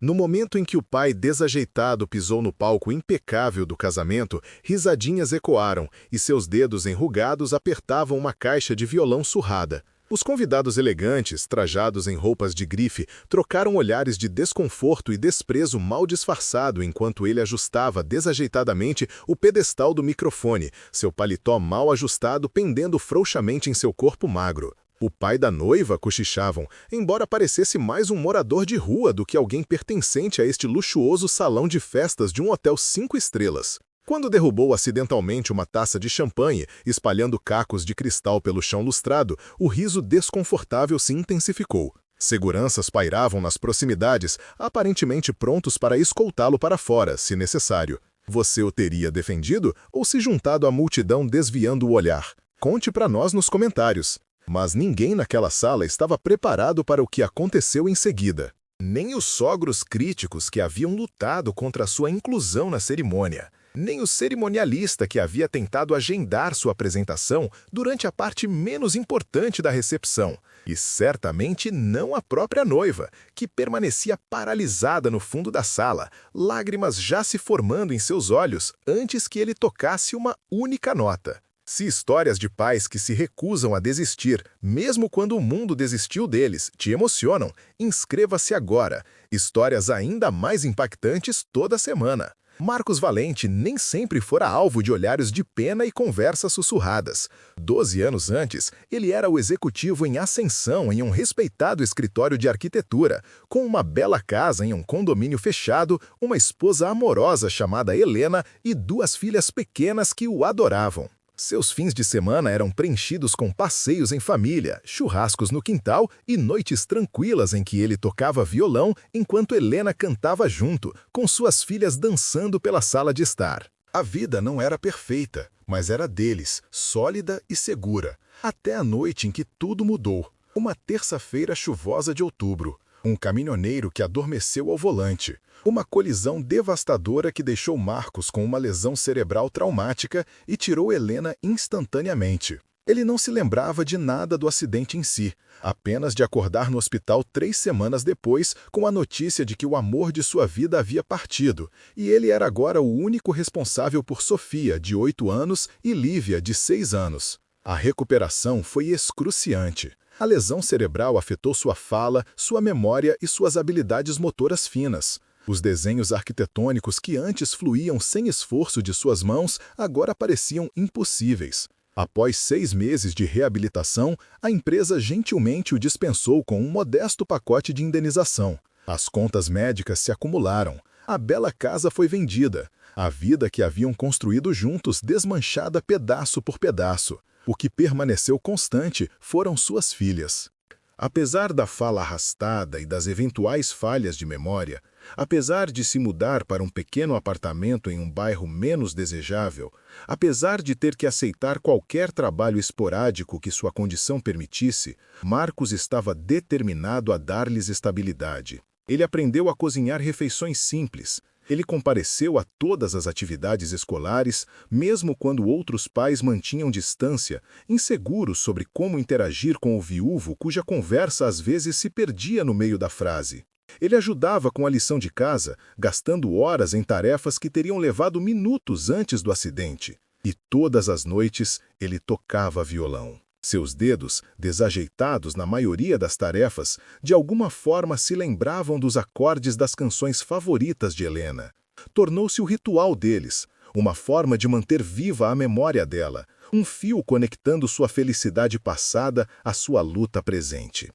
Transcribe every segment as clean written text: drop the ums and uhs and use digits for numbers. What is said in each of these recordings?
No momento em que o pai desajeitado pisou no palco impecável do casamento, risadinhas ecoaram e seus dedos enrugados apertavam uma caixa de violão surrada. Os convidados elegantes, trajados em roupas de grife, trocaram olhares de desconforto e desprezo mal disfarçado enquanto ele ajustava desajeitadamente o pedestal do microfone, seu paletó mal ajustado pendendo frouxamente em seu corpo magro. O pai da noiva cochichavam, embora parecesse mais um morador de rua do que alguém pertencente a este luxuoso salão de festas de um hotel 5 estrelas. Quando derrubou acidentalmente uma taça de champanhe, espalhando cacos de cristal pelo chão lustrado, o riso desconfortável se intensificou. Seguranças pairavam nas proximidades, aparentemente prontos para escoltá-lo para fora, se necessário. Você o teria defendido ou se juntado à multidão desviando o olhar? Conte para nós nos comentários. Mas ninguém naquela sala estava preparado para o que aconteceu em seguida. Nem os sogros críticos que haviam lutado contra sua inclusão na cerimônia, nem o cerimonialista que havia tentado agendar sua apresentação durante a parte menos importante da recepção, e certamente não a própria noiva, que permanecia paralisada no fundo da sala, lágrimas já se formando em seus olhos antes que ele tocasse uma única nota. Se histórias de pais que se recusam a desistir, mesmo quando o mundo desistiu deles, te emocionam, inscreva-se agora. Histórias ainda mais impactantes toda semana. Marcos Valente nem sempre fora alvo de olhares de pena e conversas sussurradas. 12 anos antes, ele era o executivo em ascensão em um respeitado escritório de arquitetura, com uma bela casa em um condomínio fechado, uma esposa amorosa chamada Helena e 2 filhas pequenas que o adoravam. Seus fins de semana eram preenchidos com passeios em família, churrascos no quintal e noites tranquilas em que ele tocava violão enquanto Helena cantava junto, com suas filhas dançando pela sala de estar. A vida não era perfeita, mas era deles, sólida e segura, até a noite em que tudo mudou. Uma terça-feira chuvosa de outubro. Um caminhoneiro que adormeceu ao volante. Uma colisão devastadora que deixou Marcos com uma lesão cerebral traumática e tirou Helena instantaneamente. Ele não se lembrava de nada do acidente em si, apenas de acordar no hospital 3 semanas depois com a notícia de que o amor de sua vida havia partido, e ele era agora o único responsável por Sofia, de 8 anos, e Lívia, de 6 anos. A recuperação foi excruciante. A lesão cerebral afetou sua fala, sua memória e suas habilidades motoras finas. Os desenhos arquitetônicos que antes fluíam sem esforço de suas mãos agora pareciam impossíveis. Após 6 meses de reabilitação, a empresa gentilmente o dispensou com um modesto pacote de indenização. As contas médicas se acumularam. A bela casa foi vendida. A vida que haviam construído juntos desmanchada pedaço por pedaço. O que permaneceu constante foram suas filhas. Apesar da fala arrastada e das eventuais falhas de memória, apesar de se mudar para um pequeno apartamento em um bairro menos desejável, apesar de ter que aceitar qualquer trabalho esporádico que sua condição permitisse, Marcos estava determinado a dar-lhes estabilidade. Ele aprendeu a cozinhar refeições simples. Ele compareceu a todas as atividades escolares, mesmo quando outros pais mantinham distância, inseguros sobre como interagir com o viúvo cuja conversa às vezes se perdia no meio da frase. Ele ajudava com a lição de casa, gastando horas em tarefas que teriam levado minutos antes do acidente. E todas as noites ele tocava violão. Seus dedos, desajeitados na maioria das tarefas, de alguma forma se lembravam dos acordes das canções favoritas de Helena. Tornou-se o ritual deles, uma forma de manter viva a memória dela, um fio conectando sua felicidade passada à sua luta presente.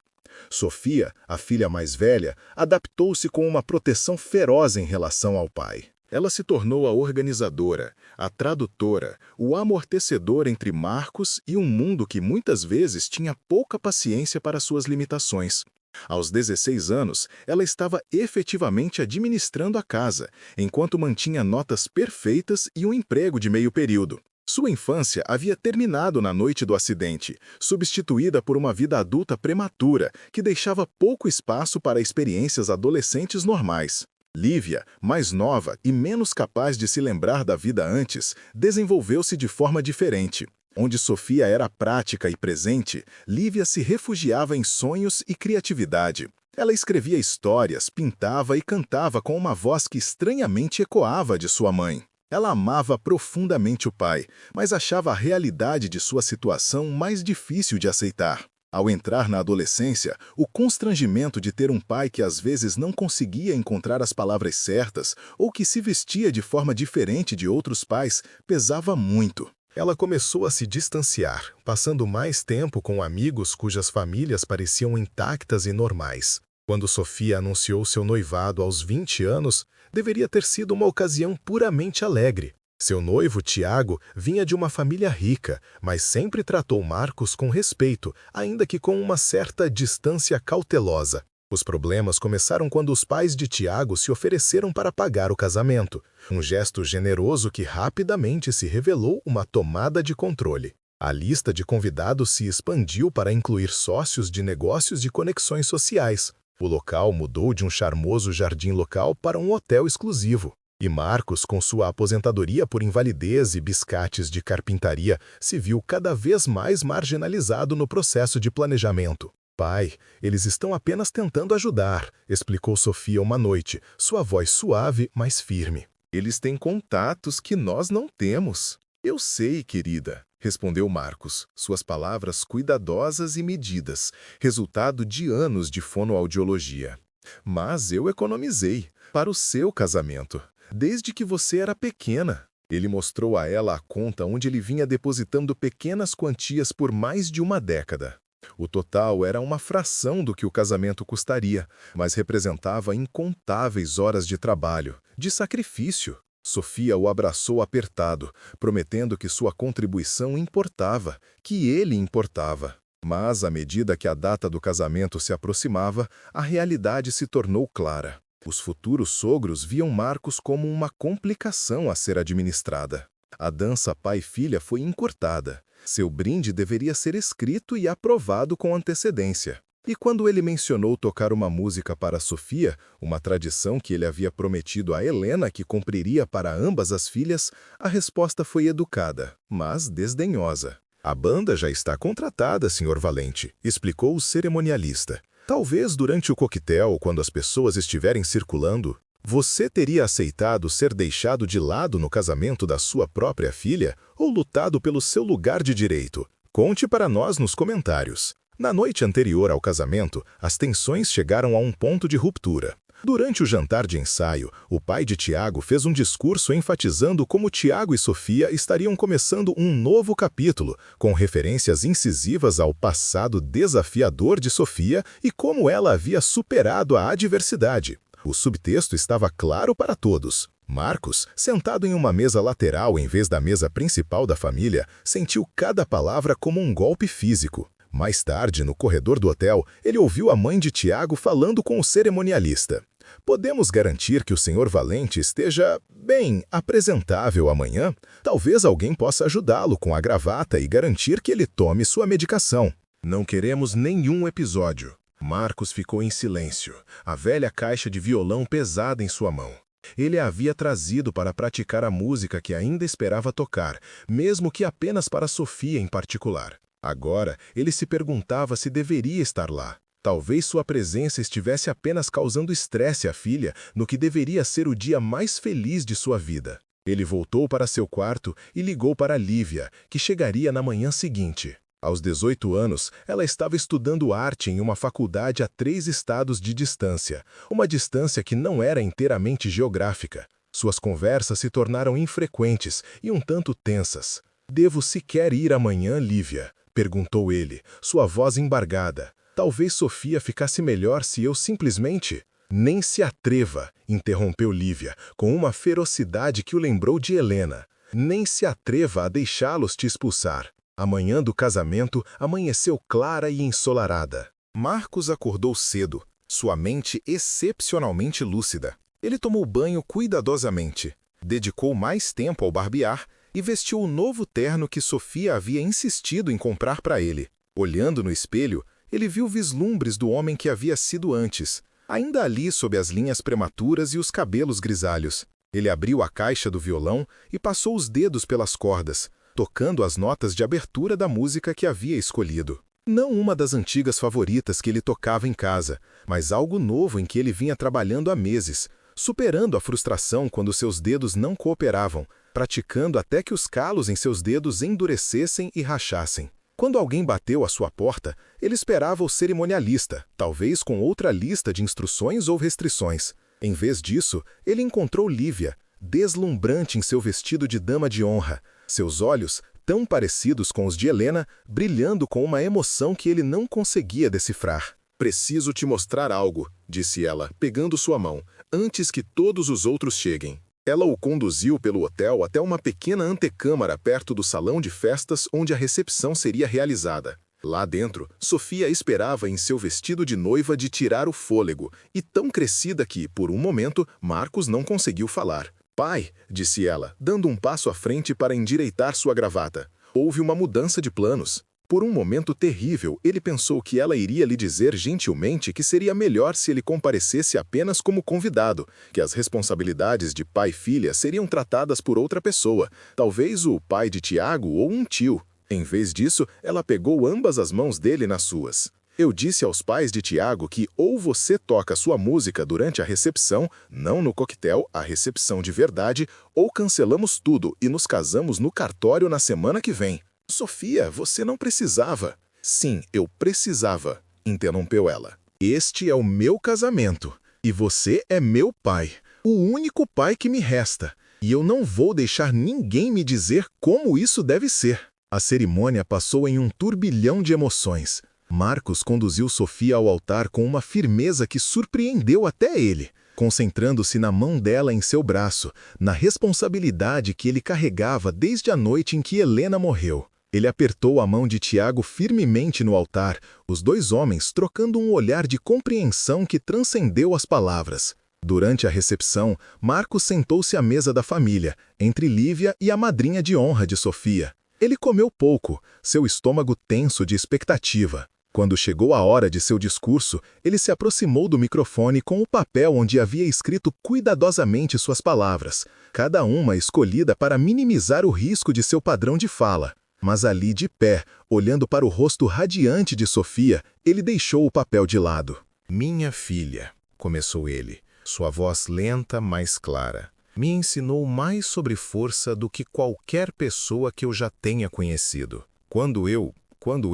Sofia, a filha mais velha, adaptou-se com uma proteção feroz em relação ao pai. Ela se tornou a organizadora, a tradutora, o amortecedor entre Marcos e um mundo que muitas vezes tinha pouca paciência para suas limitações. Aos 16 anos, ela estava efetivamente administrando a casa, enquanto mantinha notas perfeitas e um emprego de meio período. Sua infância havia terminado na noite do acidente, substituída por uma vida adulta prematura, que deixava pouco espaço para experiências adolescentes normais. Lívia, mais nova e menos capaz de se lembrar da vida antes, desenvolveu-se de forma diferente. Onde Sofia era prática e presente, Lívia se refugiava em sonhos e criatividade. Ela escrevia histórias, pintava e cantava com uma voz que estranhamente ecoava de sua mãe. Ela amava profundamente o pai, mas achava a realidade de sua situação mais difícil de aceitar. Ao entrar na adolescência, o constrangimento de ter um pai que às vezes não conseguia encontrar as palavras certas ou que se vestia de forma diferente de outros pais pesava muito. Ela começou a se distanciar, passando mais tempo com amigos cujas famílias pareciam intactas e normais. Quando Sofia anunciou seu noivado aos 20 anos, deveria ter sido uma ocasião puramente alegre. Seu noivo, Tiago, vinha de uma família rica, mas sempre tratou Marcos com respeito, ainda que com uma certa distância cautelosa. Os problemas começaram quando os pais de Tiago se ofereceram para pagar o casamento, um gesto generoso que rapidamente se revelou uma tomada de controle. A lista de convidados se expandiu para incluir sócios de negócios de conexões sociais. O local mudou de um charmoso jardim local para um hotel exclusivo. E Marcos, com sua aposentadoria por invalidez e biscates de carpintaria, se viu cada vez mais marginalizado no processo de planejamento. Pai, eles estão apenas tentando ajudar, explicou Sofia uma noite, sua voz suave, mas firme. Eles têm contatos que nós não temos. Eu sei, querida, respondeu Marcos, suas palavras cuidadosas e medidas, resultado de anos de fonoaudiologia. Mas eu economizei para o seu casamento. Desde que você era pequena. Ele mostrou a ela a conta onde ele vinha depositando pequenas quantias por mais de uma década. O total era uma fração do que o casamento custaria, mas representava incontáveis horas de trabalho, de sacrifício. Sofia o abraçou apertado, prometendo que sua contribuição importava, que ele importava. Mas, à medida que a data do casamento se aproximava, a realidade se tornou clara. Os futuros sogros viam Marcos como uma complicação a ser administrada. A dança pai-filha foi encurtada. Seu brinde deveria ser escrito e aprovado com antecedência. E quando ele mencionou tocar uma música para Sofia, uma tradição que ele havia prometido a Helena que cumpriria para ambas as filhas, a resposta foi educada, mas desdenhosa. A banda já está contratada, Sr. Valente, explicou o cerimonialista. Talvez durante o coquetel, quando as pessoas estiverem circulando, você teria aceitado ser deixado de lado no casamento da sua própria filha ou lutado pelo seu lugar de direito? Conte para nós nos comentários. Na noite anterior ao casamento, as tensões chegaram a um ponto de ruptura. Durante o jantar de ensaio, o pai de Tiago fez um discurso enfatizando como Tiago e Sofia estariam começando um novo capítulo, com referências incisivas ao passado desafiador de Sofia e como ela havia superado a adversidade. O subtexto estava claro para todos. Marcos, sentado em uma mesa lateral em vez da mesa principal da família, sentiu cada palavra como um golpe físico. Mais tarde, no corredor do hotel, ele ouviu a mãe de Tiago falando com o cerimonialista. Podemos garantir que o Sr. Valente esteja, bem, apresentável amanhã? Talvez alguém possa ajudá-lo com a gravata e garantir que ele tome sua medicação. Não queremos nenhum episódio. Marcos ficou em silêncio, a velha caixa de violão pesada em sua mão. Ele a havia trazido para praticar a música que ainda esperava tocar, mesmo que apenas para Sofia em particular. Agora, ele se perguntava se deveria estar lá. Talvez sua presença estivesse apenas causando estresse à filha no que deveria ser o dia mais feliz de sua vida. Ele voltou para seu quarto e ligou para Lívia, que chegaria na manhã seguinte. Aos 18 anos, ela estava estudando arte em uma faculdade a 3 estados de distância, uma distância que não era inteiramente geográfica. Suas conversas se tornaram infrequentes e um tanto tensas. «Devo sequer ir amanhã, Lívia?» perguntou ele, sua voz embargada. Talvez Sofia ficasse melhor se eu simplesmente... Nem se atreva, interrompeu Lívia, com uma ferocidade que o lembrou de Helena. Nem se atreva a deixá-los te expulsar. A manhã do casamento amanheceu clara e ensolarada. Marcos acordou cedo, sua mente excepcionalmente lúcida. Ele tomou banho cuidadosamente, dedicou mais tempo ao barbear e vestiu o novo terno que Sofia havia insistido em comprar para ele. Olhando no espelho, ele viu vislumbres do homem que havia sido antes, ainda ali sob as linhas prematuras e os cabelos grisalhos. Ele abriu a caixa do violão e passou os dedos pelas cordas, tocando as notas de abertura da música que havia escolhido. Não uma das antigas favoritas que ele tocava em casa, mas algo novo em que ele vinha trabalhando há meses, superando a frustração quando seus dedos não cooperavam, praticando até que os calos em seus dedos endurecessem e rachassem. Quando alguém bateu à sua porta, ele esperava o cerimonialista, talvez com outra lista de instruções ou restrições. Em vez disso, ele encontrou Lívia, deslumbrante em seu vestido de dama de honra, seus olhos, tão parecidos com os de Helena, brilhando com uma emoção que ele não conseguia decifrar. "Preciso te mostrar algo", disse ela, pegando sua mão, antes que todos os outros cheguem. Ela o conduziu pelo hotel até uma pequena antecâmara perto do salão de festas onde a recepção seria realizada. Lá dentro, Sofia esperava em seu vestido de noiva de tirar o fôlego, e tão crescida que, por um momento, Marcos não conseguiu falar. "Pai", disse ela, dando um passo à frente para endireitar sua gravata. Houve uma mudança de planos. Por um momento terrível, ele pensou que ela iria lhe dizer gentilmente que seria melhor se ele comparecesse apenas como convidado, que as responsabilidades de pai e filha seriam tratadas por outra pessoa, talvez o pai de Tiago ou um tio. Em vez disso, ela pegou ambas as mãos dele nas suas. "Eu disse aos pais de Tiago que ou você toca sua música durante a recepção, não no coquetel, a recepção de verdade, ou cancelamos tudo e nos casamos no cartório na semana que vem." "Sofia, você não precisava." "Sim, eu precisava", interrompeu ela. "Este é o meu casamento, e você é meu pai, o único pai que me resta, e eu não vou deixar ninguém me dizer como isso deve ser." A cerimônia passou em um turbilhão de emoções. Marcos conduziu Sofia ao altar com uma firmeza que surpreendeu até ele, concentrando-se na mão dela em seu braço, na responsabilidade que ele carregava desde a noite em que Helena morreu. Ele apertou a mão de Tiago firmemente no altar, os dois homens trocando um olhar de compreensão que transcendeu as palavras. Durante a recepção, Marcos sentou-se à mesa da família, entre Lívia e a madrinha de honra de Sofia. Ele comeu pouco, seu estômago tenso de expectativa. Quando chegou a hora de seu discurso, ele se aproximou do microfone com o papel onde havia escrito cuidadosamente suas palavras, cada uma escolhida para minimizar o risco de seu padrão de fala. Mas ali de pé, olhando para o rosto radiante de Sofia, ele deixou o papel de lado. "Minha filha", começou ele, sua voz lenta, mas clara, "me ensinou mais sobre força do que qualquer pessoa que eu já tenha conhecido. Quando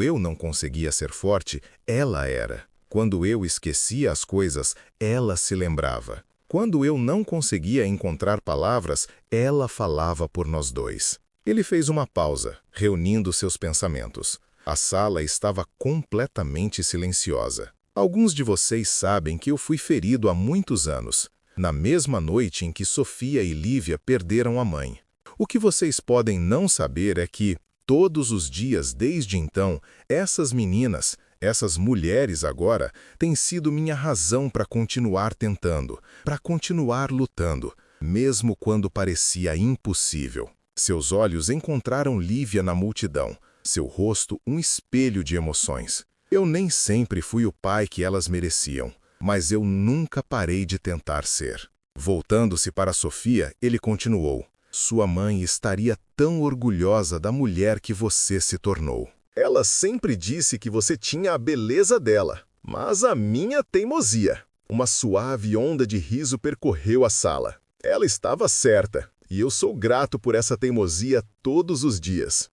eu não conseguia ser forte, ela era. Quando eu esquecia as coisas, ela se lembrava. Quando eu não conseguia encontrar palavras, ela falava por nós dois." Ele fez uma pausa, reunindo seus pensamentos. A sala estava completamente silenciosa. "Alguns de vocês sabem que eu fui ferido há muitos anos, na mesma noite em que Sofia e Lívia perderam a mãe. O que vocês podem não saber é que, todos os dias desde então, essas meninas, essas mulheres agora, têm sido minha razão para continuar tentando, para continuar lutando, mesmo quando parecia impossível." Seus olhos encontraram Lívia na multidão, seu rosto um espelho de emoções. "Eu nem sempre fui o pai que elas mereciam, mas eu nunca parei de tentar ser." Voltando-se para Sofia, ele continuou, "Sua mãe estaria tão orgulhosa da mulher que você se tornou. Ela sempre disse que você tinha a beleza dela, mas a minha teimosia." Uma suave onda de riso percorreu a sala. "Ela estava certa. E eu sou grato por essa teimosia todos os dias."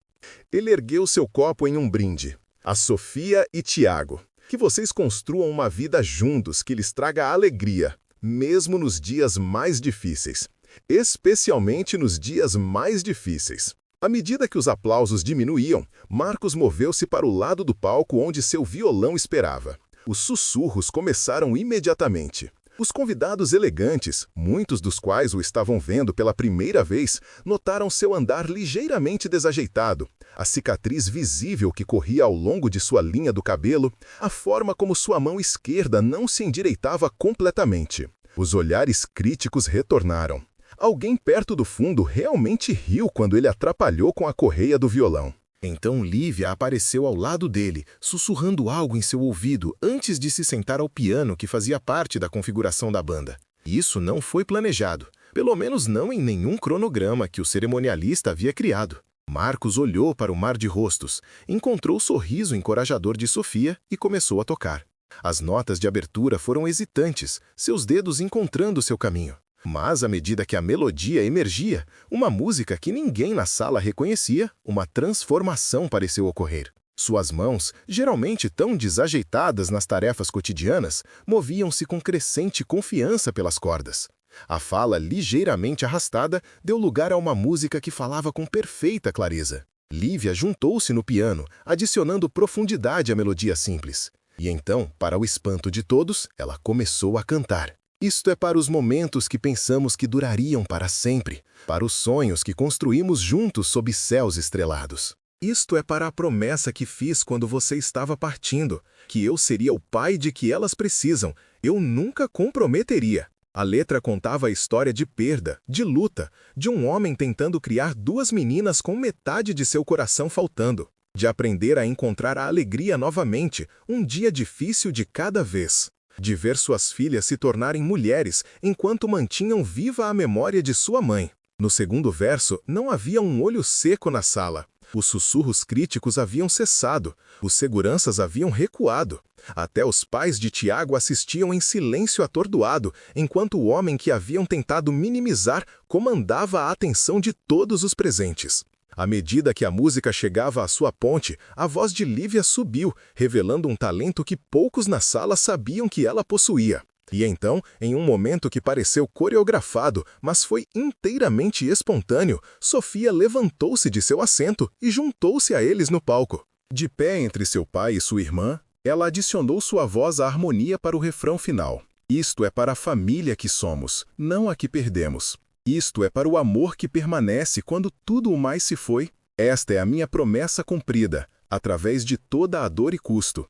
Ele ergueu seu copo em um brinde. "A Sofia e Tiago. Que vocês construam uma vida juntos que lhes traga alegria, mesmo nos dias mais difíceis. Especialmente nos dias mais difíceis." À medida que os aplausos diminuíam, Marcos moveu-se para o lado do palco onde seu violão esperava. Os sussurros começaram imediatamente. Os convidados elegantes, muitos dos quais o estavam vendo pela primeira vez, notaram seu andar ligeiramente desajeitado, a cicatriz visível que corria ao longo de sua linha do cabelo, a forma como sua mão esquerda não se endireitava completamente. Os olhares críticos retornaram. Alguém perto do fundo realmente riu quando ele atrapalhou com a correia do violão. Então Lívia apareceu ao lado dele, sussurrando algo em seu ouvido antes de se sentar ao piano que fazia parte da configuração da banda. Isso não foi planejado, pelo menos não em nenhum cronograma que o cerimonialista havia criado. Marcos olhou para o mar de rostos, encontrou o sorriso encorajador de Sofia e começou a tocar. As notas de abertura foram hesitantes, seus dedos encontrando seu caminho. Mas, à medida que a melodia emergia, uma música que ninguém na sala reconhecia, uma transformação pareceu ocorrer. Suas mãos, geralmente tão desajeitadas nas tarefas cotidianas, moviam-se com crescente confiança pelas cordas. A fala, ligeiramente arrastada, deu lugar a uma música que falava com perfeita clareza. Lívia juntou-se no piano, adicionando profundidade à melodia simples. E então, para o espanto de todos, ela começou a cantar. Isto é para os momentos que pensamos que durariam para sempre, para os sonhos que construímos juntos sob céus estrelados. Isto é para a promessa que fiz quando você estava partindo, que eu seria o pai de que elas precisam, eu nunca comprometeria. A letra contava a história de perda, de luta, de um homem tentando criar duas meninas com metade de seu coração faltando, de aprender a encontrar a alegria novamente, um dia difícil de cada vez, de ver suas filhas se tornarem mulheres enquanto mantinham viva a memória de sua mãe. No segundo verso, não havia um olho seco na sala. Os sussurros críticos haviam cessado, os seguranças haviam recuado. Até os pais de Tiago assistiam em silêncio atordoado, enquanto o homem que haviam tentado minimizar comandava a atenção de todos os presentes. À medida que a música chegava à sua ponte, a voz de Lívia subiu, revelando um talento que poucos na sala sabiam que ela possuía. E então, em um momento que pareceu coreografado, mas foi inteiramente espontâneo, Sofia levantou-se de seu assento e juntou-se a eles no palco. De pé entre seu pai e sua irmã, ela adicionou sua voz à harmonia para o refrão final. Isto é para a família que somos, não a que perdemos. Isto é para o amor que permanece quando tudo o mais se foi. Esta é a minha promessa cumprida, através de toda a dor e custo.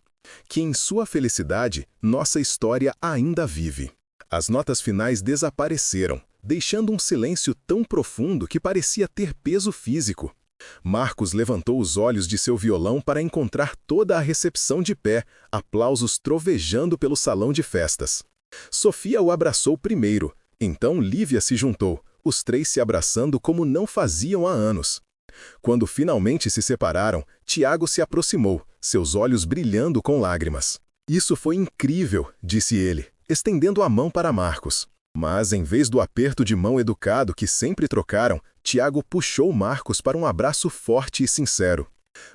Que em sua felicidade, nossa história ainda vive. As notas finais desapareceram, deixando um silêncio tão profundo que parecia ter peso físico. Marcos levantou os olhos de seu violão para encontrar toda a recepção de pé, aplausos trovejando pelo salão de festas. Sofia o abraçou primeiro, então Lívia se juntou, os três se abraçando como não faziam há anos. Quando finalmente se separaram, Tiago se aproximou, seus olhos brilhando com lágrimas. Isso foi incrível, disse ele, estendendo a mão para Marcos. Mas, em vez do aperto de mão educado que sempre trocaram, Tiago puxou Marcos para um abraço forte e sincero.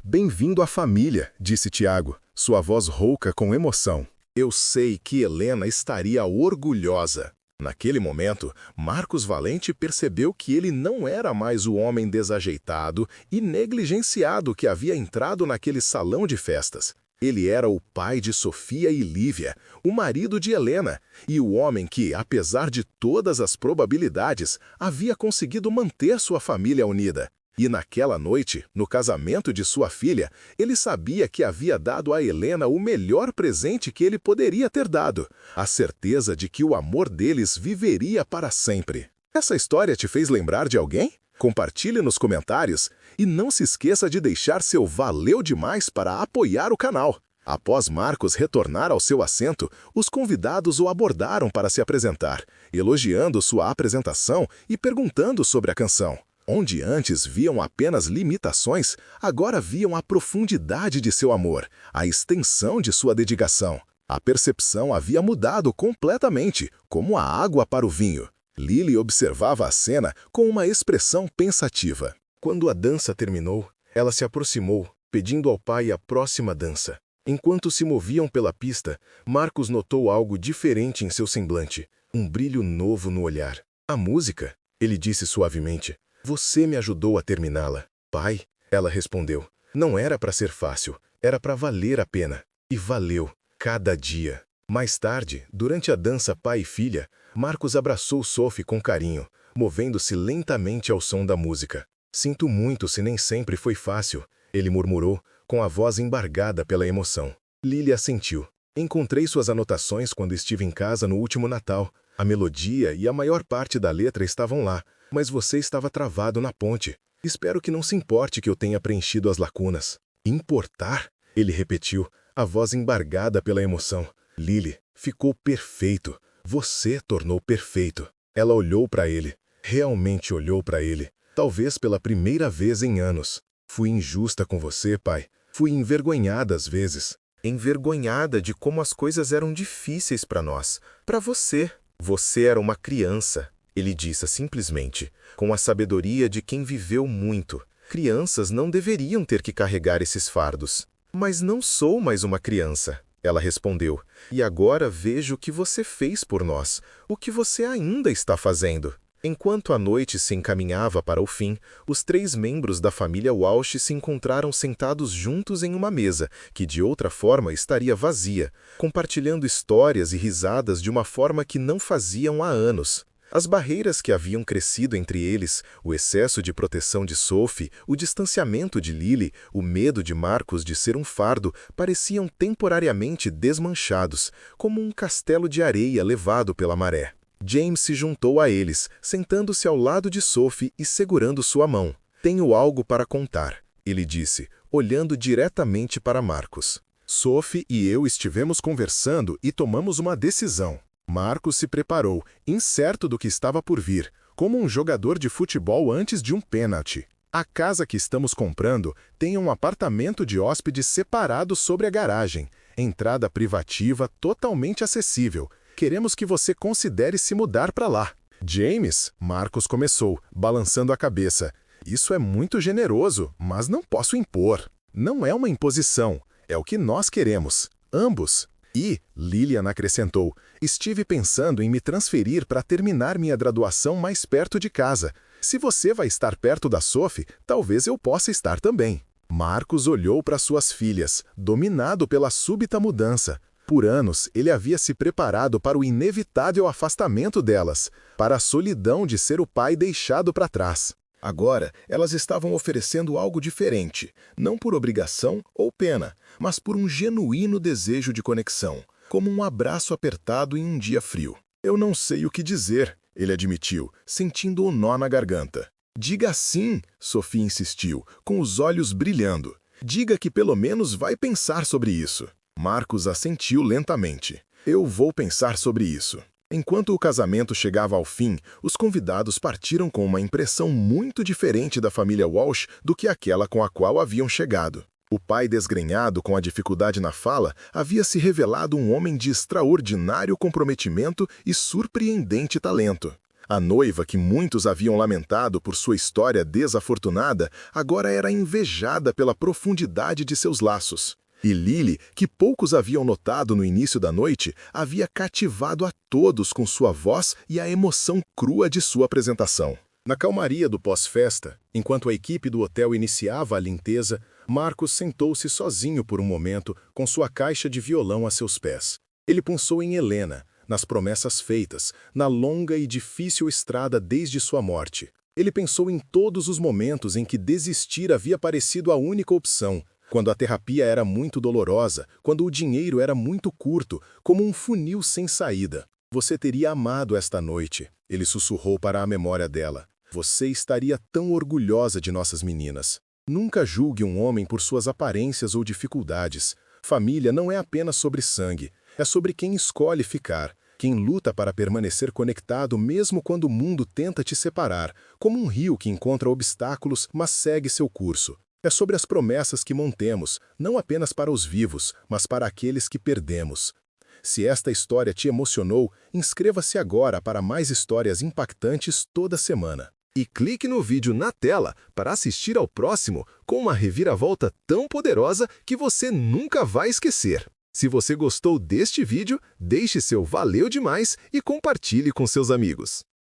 Bem-vindo à família, disse Tiago, sua voz rouca com emoção. Eu sei que Helena estaria orgulhosa. Naquele momento, Marcos Valente percebeu que ele não era mais o homem desajeitado e negligenciado que havia entrado naquele salão de festas. Ele era o pai de Sofia e Lívia, o marido de Helena, e o homem que, apesar de todas as probabilidades, havia conseguido manter sua família unida. E naquela noite, no casamento de sua filha, ele sabia que havia dado a Helena o melhor presente que ele poderia ter dado, a certeza de que o amor deles viveria para sempre. Essa história te fez lembrar de alguém? Compartilhe nos comentários e não se esqueça de deixar seu valeu demais para apoiar o canal. Após Marcos retornar ao seu assento, os convidados o abordaram para se apresentar, elogiando sua apresentação e perguntando sobre a canção. Onde antes viam apenas limitações, agora viam a profundidade de seu amor, a extensão de sua dedicação. A percepção havia mudado completamente, como a água para o vinho. Lily observava a cena com uma expressão pensativa. Quando a dança terminou, ela se aproximou, pedindo ao pai a próxima dança. Enquanto se moviam pela pista, Marcos notou algo diferente em seu semblante, um brilho novo no olhar. A música, ele disse suavemente. Você me ajudou a terminá-la. Pai, ela respondeu. Não era para ser fácil, era para valer a pena. E valeu, cada dia. Mais tarde, durante a dança pai e filha, Marcos abraçou Sophie com carinho, movendo-se lentamente ao som da música. Sinto muito se nem sempre foi fácil, ele murmurou, com a voz embargada pela emoção. Lily assentiu. Encontrei suas anotações quando estive em casa no último Natal. A melodia e a maior parte da letra estavam lá, mas você estava travado na ponte. Espero que não se importe que eu tenha preenchido as lacunas. Importar? Ele repetiu, a voz embargada pela emoção. Lily, ficou perfeito. Você tornou perfeito. Ela olhou para ele. Realmente olhou para ele. talvez pela primeira vez em anos. Fui injusta com você, pai. Fui envergonhada às vezes. Envergonhada de como as coisas eram difíceis para nós. Para você. Você era uma criança, ele disse simplesmente, com a sabedoria de quem viveu muito. Crianças não deveriam ter que carregar esses fardos. Mas não sou mais uma criança, ela respondeu. E agora vejo o que você fez por nós, o que você ainda está fazendo. Enquanto a noite se encaminhava para o fim, os 3 membros da família Walsh se encontraram sentados juntos em uma mesa, que de outra forma estaria vazia, compartilhando histórias e risadas de uma forma que não faziam há anos. As barreiras que haviam crescido entre eles, o excesso de proteção de Sophie, o distanciamento de Lily, o medo de Marcus de ser um fardo, pareciam temporariamente desmanchados, como um castelo de areia levado pela maré. James se juntou a eles, sentando-se ao lado de Sophie e segurando sua mão. Tenho algo para contar, ele disse, olhando diretamente para Marcus. Sophie e eu estivemos conversando e tomamos uma decisão. Marcus se preparou, incerto do que estava por vir, como um jogador de futebol antes de um pênalti. A casa que estamos comprando tem um apartamento de hóspedes separado sobre a garagem, entrada privativa totalmente acessível. Queremos que você considere se mudar para lá. James, Marcus começou, balançando a cabeça. Isso é muito generoso, mas não posso impor. Não é uma imposição, é o que nós queremos, ambos. E, Lillian acrescentou, estive pensando em me transferir para terminar minha graduação mais perto de casa. Se você vai estar perto da Sophie, talvez eu possa estar também. Marcus olhou para suas filhas, dominado pela súbita mudança. Por anos, ele havia se preparado para o inevitável afastamento delas, para a solidão de ser o pai deixado para trás. Agora, elas estavam oferecendo algo diferente, não por obrigação ou pena, mas por um genuíno desejo de conexão, como um abraço apertado em um dia frio. Eu não sei o que dizer, ele admitiu, sentindo um nó na garganta. Diga sim, Sophie insistiu, com os olhos brilhando. Diga que pelo menos vai pensar sobre isso. Marcus assentiu lentamente. Eu vou pensar sobre isso. Enquanto o casamento chegava ao fim, os convidados partiram com uma impressão muito diferente da família Walsh do que aquela com a qual haviam chegado. O pai desgrenhado com a dificuldade na fala havia se revelado um homem de extraordinário comprometimento e surpreendente talento. A noiva, que muitos haviam lamentado por sua história desafortunada, agora era invejada pela profundidade de seus laços. E Lily, que poucos haviam notado no início da noite, havia cativado a todos com sua voz e a emoção crua de sua apresentação. Na calmaria do pós-festa, enquanto a equipe do hotel iniciava a limpeza, Marcus sentou-se sozinho por um momento, com sua caixa de violão a seus pés. Ele pensou em Helena, nas promessas feitas, na longa e difícil estrada desde sua morte. Ele pensou em todos os momentos em que desistir havia parecido a única opção, quando a terapia era muito dolorosa, quando o dinheiro era muito curto, como um funil sem saída. Você teria amado esta noite, ele sussurrou para a memória dela. Você estaria tão orgulhosa de nossas meninas. Nunca julgue um homem por suas aparências ou dificuldades. Família não é apenas sobre sangue, é sobre quem escolhe ficar, quem luta para permanecer conectado mesmo quando o mundo tenta te separar, como um rio que encontra obstáculos, mas segue seu curso. É sobre as promessas que mantemos, não apenas para os vivos, mas para aqueles que perdemos. Se esta história te emocionou, inscreva-se agora para mais histórias impactantes toda semana. E clique no vídeo na tela para assistir ao próximo com uma reviravolta tão poderosa que você nunca vai esquecer. Se você gostou deste vídeo, deixe seu valeu demais e compartilhe com seus amigos.